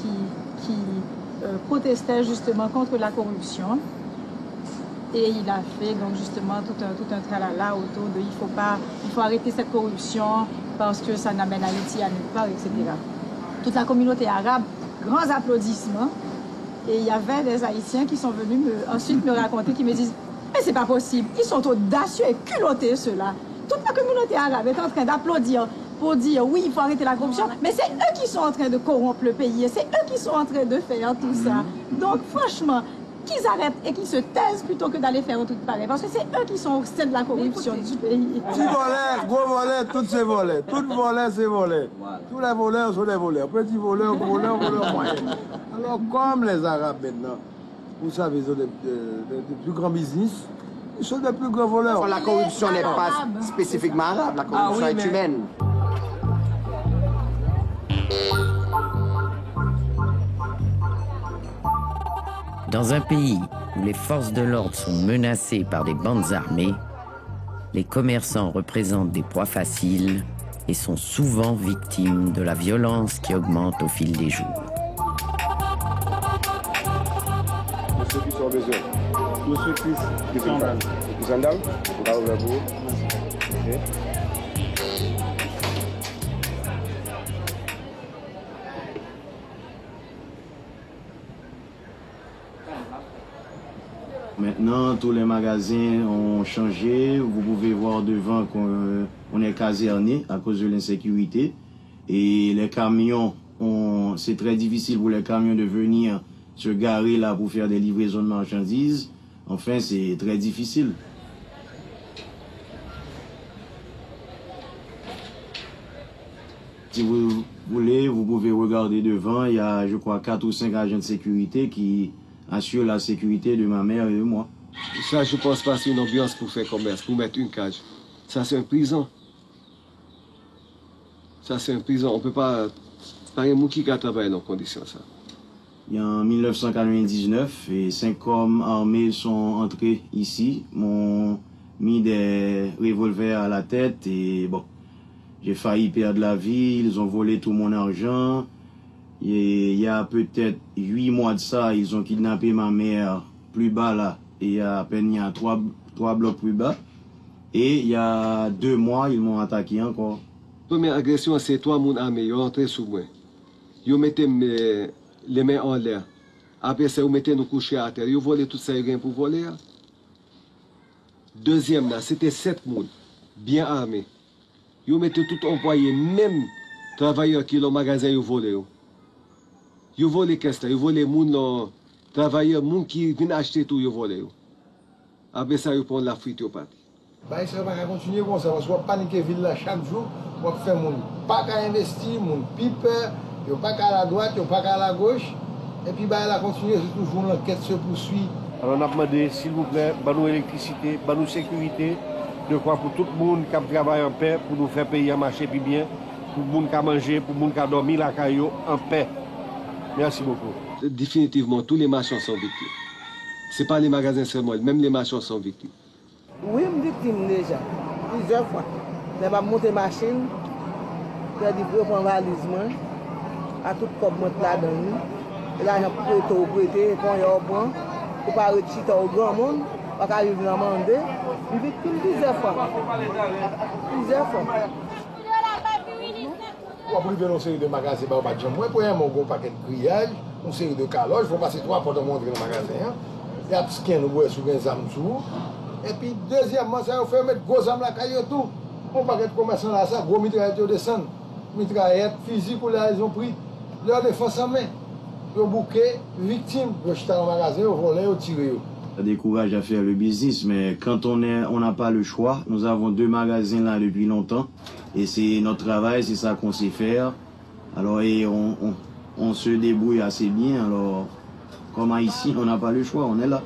qui protestait justement contre la corruption. Et il a fait donc justement tout un tralala autour de il faut arrêter cette corruption parce que ça n'amène Haïti à nulle part, etc. Toute la communauté arabe, grands applaudissements. Et il y avait des Haïtiens qui sont venus ensuite me raconter, qui me disent « Mais c'est pas possible, ils sont audacieux et culottés ceux-là. » Toute la communauté arabe est en train d'applaudir pour dire « Oui, il faut arrêter la corruption. » Mais c'est eux qui sont en train de corrompre le pays et c'est eux qui sont en train de faire tout ça. Donc franchement, qu'ils arrêtent et qu'ils se taisent plutôt que d'aller faire un truc pareil. Parce que c'est eux qui sont au sein de la corruption du pays. Petit volet, gros volet, tous ces volets. Tout volet, c'est volet. Tous les voleurs sont des voleurs. Petits voleurs, voleurs moyens. Alors, comme les Arabes maintenant, vous savez, ils ont des plus grands business, Ils sont des plus grands voleurs. La corruption n'est pas spécifiquement arabe, la corruption est humaine. Dans un pays où les forces de l'ordre sont menacées par des bandes armées, les commerçants représentent des proies faciles et sont souvent victimes de la violence qui augmente au fil des jours. Ceux qui sont besoin. Tous ceux qui sont dans. Ils sont dans. On va ouvrir vous. Ok. Maintenant, tous les magasins ont changé. Vous pouvez voir devant qu'on est caserné à cause de l'insécurité. Et les camions, c'est très difficile pour les camions de venir se garer là pour faire des livraisons de marchandises. Enfin, c'est très difficile. Si vous voulez, vous pouvez regarder devant. Il y a, je crois, 4 ou 5 agents de sécurité qui assure la sécurité de ma mère et de moi. Ça, je pense pas, c'est une ambiance pour faire commerce, pour mettre une cage. Ça, c'est une prison. Ça, c'est une prison. On peut pas... C'est pas un monde qui travaille dans ces conditions, ça. Il y a en 1999, et 5 hommes armés sont entrés ici, m'ont mis des revolvers à la tête et bon, j'ai failli perdre la vie, ils ont volé tout mon argent. Et il y a peut-être 8 mois de ça, ils ont kidnappé ma mère plus bas là. Et il y a à peine 3 blocs plus bas. Et il y a 2 mois, ils m'ont attaqué encore. Première agression, c'est 3 personnes armées, ils ont entré sous moi. Ils mettaient les mains en l'air. Après ça, ils mettaient nous coucher à terre. Ils ont volé tout ça, ils pour voler. Deuxième là, c'était 7 personnes, bien armés. Ils mettaient tout employé, même travailleurs qui ont le magasin, ils ont volé. Ils volent qu'est-ce que ils volent les gens, travailleurs, les gens qui viennent acheter tout, ils volent. Après ça, ils prennent la fuite au parti. Bah, ça va continuer comme ça, parce qu'on va paniquer la ville là chaque jour, on va faire mon pas qu'à investir, mon pipe, il pas qu'à la droite, il pas qu'à la gauche, et puis bah, elle a continué, c'est toujours l'enquête se poursuit. Alors on a demandé, s'il vous plaît, nous électricité, nous sécurité, de quoi pour tout le monde qui travaille en paix, pour nous faire payer à marcher puis bien, pour le monde qui a mangé, pour le monde qui a dormi la caillou en paix. Merci beaucoup. Définitivement, tous les marchands sont victimes. Ce n'est pas les magasins seulement, même les marchands sont victimes. Oui, je suis victime déjà, plusieurs fois. Je vais monter ma machine, je vais prendre un valisement, à tout comme je là-dedans. Et là, je vais prêter, quand je prends, pour ne pas retirer au grand monde, pour pas arriver à demander. Je suis victime plusieurs fois. Plusieurs fois. Pour priver une série de magasins, moi, pour un bon paquet de grillage, une série de caloges, il faut passer 3 pour montrer le magasin. Il y a ce qu'il y a sur les âmes. Et puis, deuxièmement, ça fait mettre gros âmes la caillou tout. Mon paquet de commerçants là, ça, gros mitraillettes de descendre. Mitraillettes, physiques, là, ils ont pris leur défense en main. Ils ont bouqué, victimes, ils sont dans le magasin, ils ont volé, ils ont tiré. Ça décourage à faire le business, mais quand on n'a pas le choix, nous avons 2 magasins là depuis longtemps. Et c'est notre travail, c'est ça qu'on sait faire. Alors, et on se débrouille assez bien. Alors, comme ici, on n'a pas le choix, on est là.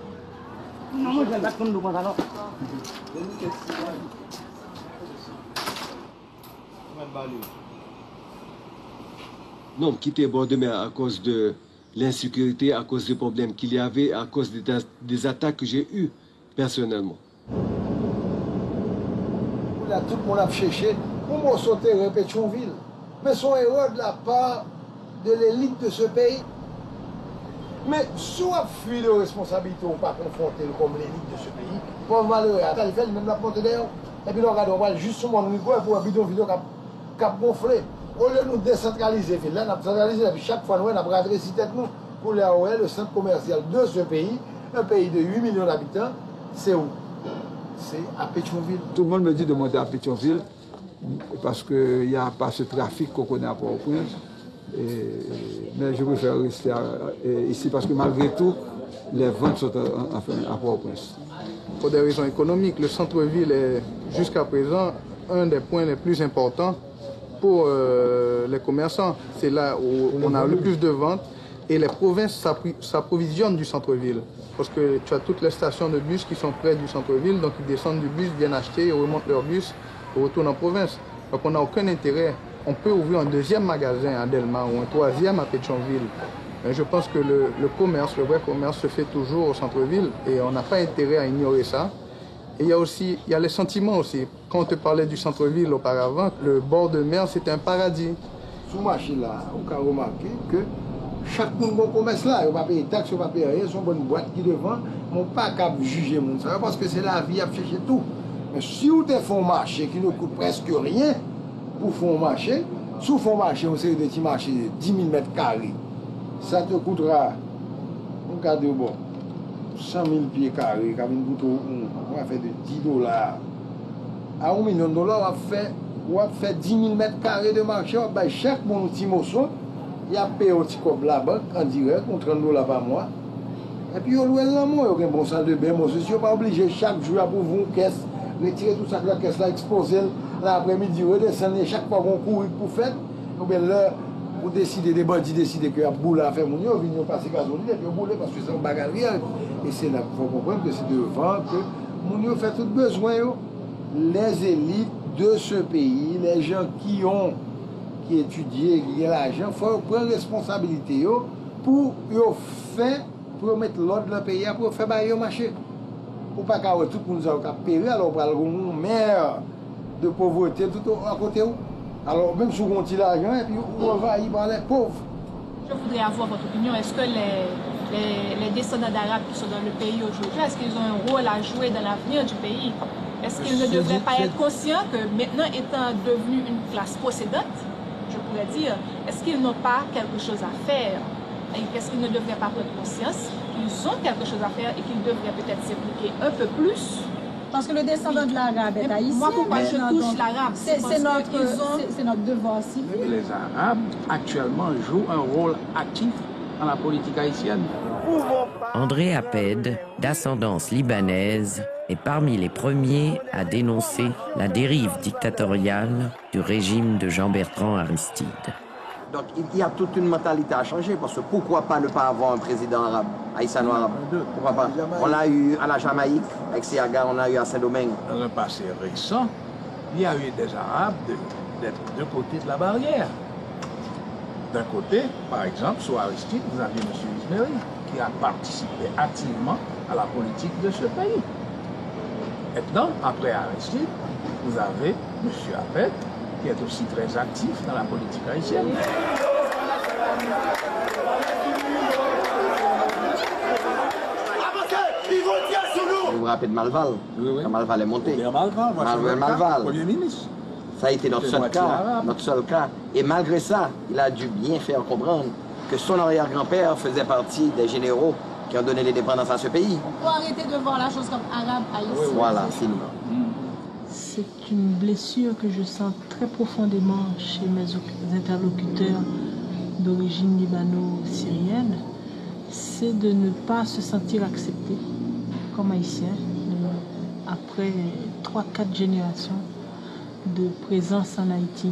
Non, quitter Bord-de-Mer à cause de l'insécurité, à cause des problèmes qu'il y avait, à cause des attaques que j'ai eues personnellement. Là, tout le monde a cherché comment sauter Pétionville. Mais son erreur de la part de l'élite de ce pays. Mais soit fuir de responsabilité ou pas confronter comme l'élite de ce pays, pour malheureux, il fait même la montée d'ailleurs. Et puis, on va juste sur mon micro pour un bidon vidéo qui a gonflé. Au lieu de nous décentraliser, là, on a centralisé, et puis chaque fois, nous avons adressé tête nous pour le centre commercial de ce pays, un pays de 8 millions d'habitants, c'est où? C'est à Pétionville. Tout le monde me dit de monter à Pétionville parce qu'il n'y a pas ce trafic qu'on connaît à Port-au-Prince. Mais je préfère rester ici parce que malgré tout, les ventes sont à Port-au-Prince. Pour des raisons économiques, le centre-ville est jusqu'à présent un des points les plus importants pour les commerçants. C'est là où on a le plus de ventes. Et les provinces s'approvisionnent du centre-ville. Parce que tu as toutes les stations de bus qui sont près du centre-ville, donc ils descendent du bus, viennent acheter, remontent leur bus et retournent en province. Donc on n'a aucun intérêt. On peut ouvrir un deuxième magasin à Delma ou un troisième à Pétionville. Mais je pense que le commerce, le vrai commerce se fait toujours au centre-ville et on n'a pas intérêt à ignorer ça. Et il y a les sentiments aussi. Quand on te parlait du centre-ville auparavant, le bord de mer, c'était un paradis. Sous marché là, on a remarqué que chaque monde qui commerce là, il va payer taxes, il va payer rien, son bonne boîte qui devant, on pas capable de juger mon ça parce que c'est la vie à chercher tout. Mais si vous faites un marché qui ne coûte presque rien pour faire un marché, sous fond marché, on sait des petits marchés de 10 000 mètres carrés, ça te coûtera, regardez bon, 100 000 pieds carrés, on va faire de 10 $. À $1 million, on va faire 10 000 mètres carrés de marché, on va chaque mon petit morceau, il y a payé un petit cop la banque en direct, contre 30 $ par mois. Et puis, on loue l'amour, il y a un bon salle de bain, moi, je ne suis pas obligé chaque jour pour vous une caisse, retirer tout ça que la caisse là, exposer l'après-midi, redescendre, chaque fois qu'on court pour faire, ou bien là, pour décider, des bandits décider qu'il y a boule à faire, mon yo, ils viennent passer gasoline, et puis on boule parce que c'est un bagarre. Et c'est là qu'il faut comprendre que c'est devant que mon yo fait tout besoin, les élites de ce pays, les gens qui étudient, qui ont l'argent, il faut prendre responsabilité pour faire, pour mettre l'ordre dans le pays, pour faire bailler au marché. Pour pas qu'à tout le monde a péri, alors on avoir une mer de pauvreté tout à côté. Alors même si on tire l'argent, et puis on va y par les pauvres. Je voudrais avoir votre opinion. Est-ce que les descendants d'Arabes qui sont dans le pays aujourd'hui, est-ce qu'ils ont un rôle à jouer dans l'avenir du pays? Est-ce qu'ils ne devraient pas être conscients que maintenant, étant devenus une classe possédante, je pourrais dire, est-ce qu'ils n'ont pas quelque chose à faire? Est-ce qu'ils ne devraient pas prendre conscience qu'ils ont quelque chose à faire et qu'ils devraient peut-être s'impliquer un peu plus? Parce que le descendant de l'arabe est haïtien. Moi, pourquoi je touche l'arabe? C'est notre devoir civil. Les Arabes, actuellement, jouent un rôle actif dans la politique haïtienne. André Aped, d'ascendance libanaise, est parmi les premiers à dénoncer la dérive dictatoriale du régime de Jean-Bertrand Aristide. Donc il y a toute une mentalité à changer, parce que pourquoi pas ne pas avoir un président arabe, haïtiano-arabe? Pourquoi pas? On l'a eu à la Jamaïque, avec Siaga, on l'a eu à Saint-Domingue. Dans un passé récent, il y a eu des Arabes d'être de côté de la barrière. D'un côté, par exemple, sous Aristide, vous aviez M. Ismeri, qui a participé activement à la politique de ce pays. Maintenant, après Aristide, vous avez M. Aped, qui est aussi très actif dans la politique haïtienne. Vous vous rappelez de Malval? Quand Malval est monté. Malval. Premier ministre. Ça a été notre seul cas. Et malgré ça, il a dû bien faire comprendre que son arrière-grand-père faisait partie des généraux qui ont donné l'indépendance à ce pays. On peut arrêter de voir la chose comme arabe haïtien. Voilà, sinon. C'est une blessure que je sens très profondément chez mes interlocuteurs d'origine libano-syrienne, c'est de ne pas se sentir accepté comme haïtien après 3-4 générations de présence en Haïti.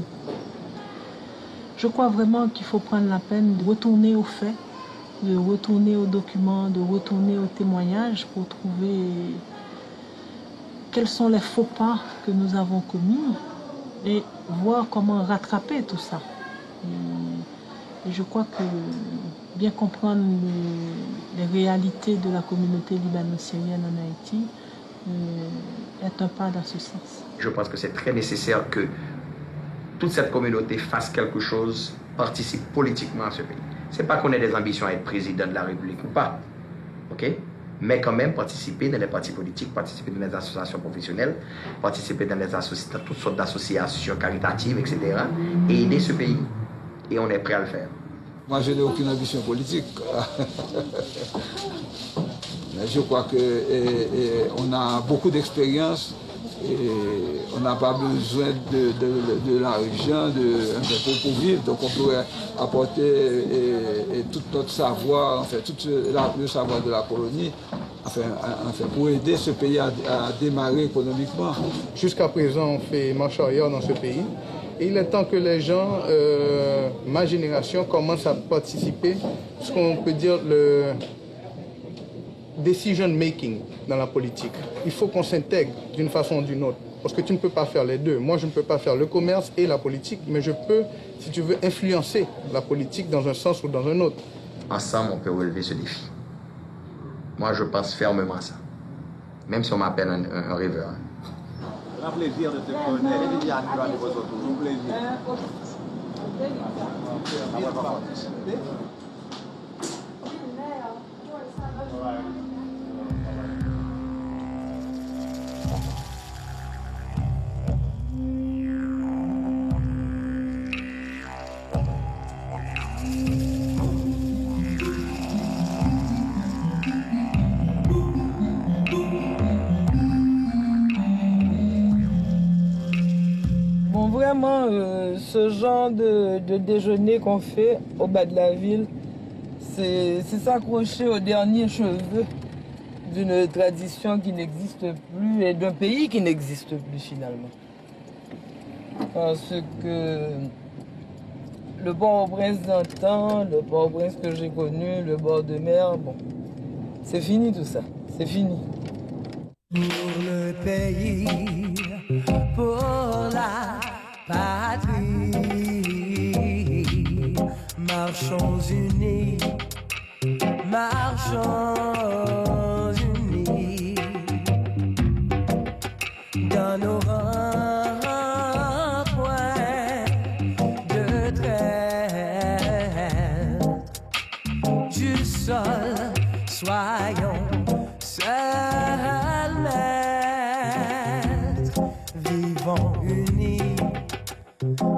Je crois vraiment qu'il faut prendre la peine de retourner aux faits, de retourner aux documents, de retourner aux témoignages pour trouver quels sont les faux pas que nous avons commis et voir comment rattraper tout ça. Et je crois que bien comprendre les réalités de la communauté libano-syrienne en Haïti est un pas dans ce sens. Je pense que c'est très nécessaire que toute cette communauté fasse quelque chose, participe politiquement à ce pays. C'est pas qu'on ait des ambitions à être président de la République ou pas, ok? Mais quand même participer dans les partis politiques, participer dans les associations professionnelles, participer dans toutes sortes d'associations caritatives, etc. et aider ce pays. Et on est prêt à le faire. Moi, je n'ai aucune ambition politique. Je crois qu'on a beaucoup d'expérience et on n'a pas besoin de l'argent pour vivre. Donc on pourrait apporter tout notre savoir, enfin tout le savoir de la colonie, enfin, pour aider ce pays à démarrer économiquement. Jusqu'à présent, on fait marche arrière dans ce pays. Et il est temps que les gens, ma génération, commencent à participer, ce qu'on peut dire le decision making dans la politique. Il faut qu'on s'intègre d'une façon ou d'une autre. Parce que tu ne peux pas faire les deux. Moi, je ne peux pas faire le commerce et la politique, mais je peux, si tu veux, influencer la politique dans un sens ou dans un autre. Ensemble, on peut relever ce défi. Moi, je pense fermement à ça. Même si on m'appelle un rêveur. Un plaisir de te connaître. Un plaisir. Vraiment, ce genre de déjeuner qu'on fait au bas de la ville, c'est s'accrocher aux derniers cheveux d'une tradition qui n'existe plus et d'un pays qui n'existe plus finalement. Parce que le Port-au-Prince d'antan, le Port-au-Prince que j'ai connu, le bord de mer, bon, c'est fini tout ça, c'est fini. Pour le pays, pour la patrie, marchons unis, marchons unis, dans nos rangs, point de trêve, du sol, soyons seuls maîtres, vivons unis,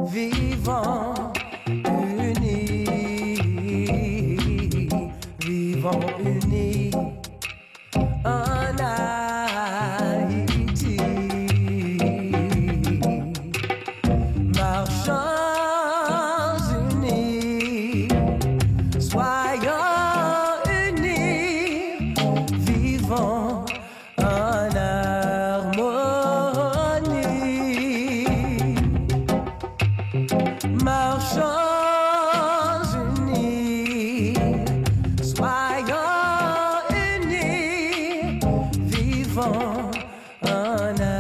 vivons unis, vivons unis en Haïti. Marchons unis, soyons unis, vivons en harmonie. Marchons unis, soyons unis, vivons en harmonie.